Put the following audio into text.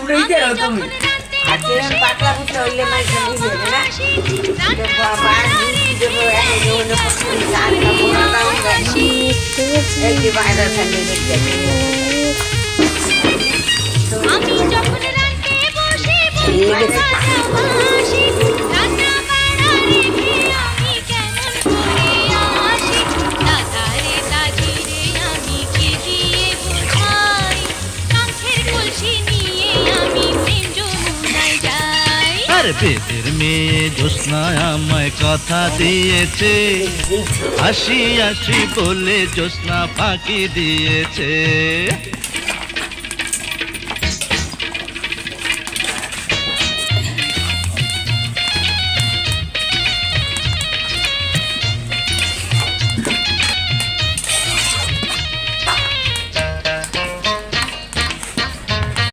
উড়াইতে rho তুমি আর যেরকম পাতলা পুতলা হইলে মাইকে বুঝবে না বাবা দেবো এখন হলো পছন্দ চার কাপড় দাও এই যে বাইরে ফেলে দেখতে আমি যখন রাতে বসে বলবো ভালোবাসি রান্না বাড়া রেখে আমি কেমন করে আসি দাদারে দাজিরে আমি কি দিয়ে বোঝাই কাঁচের কলসি নিয়ে আমি প্রেম যমুনায় যাই আরে পেটের মেয়ে জ্যোৎস্না আমায় কথা দিয়েছে হাসি হাসি বলে জ্যোৎস্না ফাঁকি দিয়েছে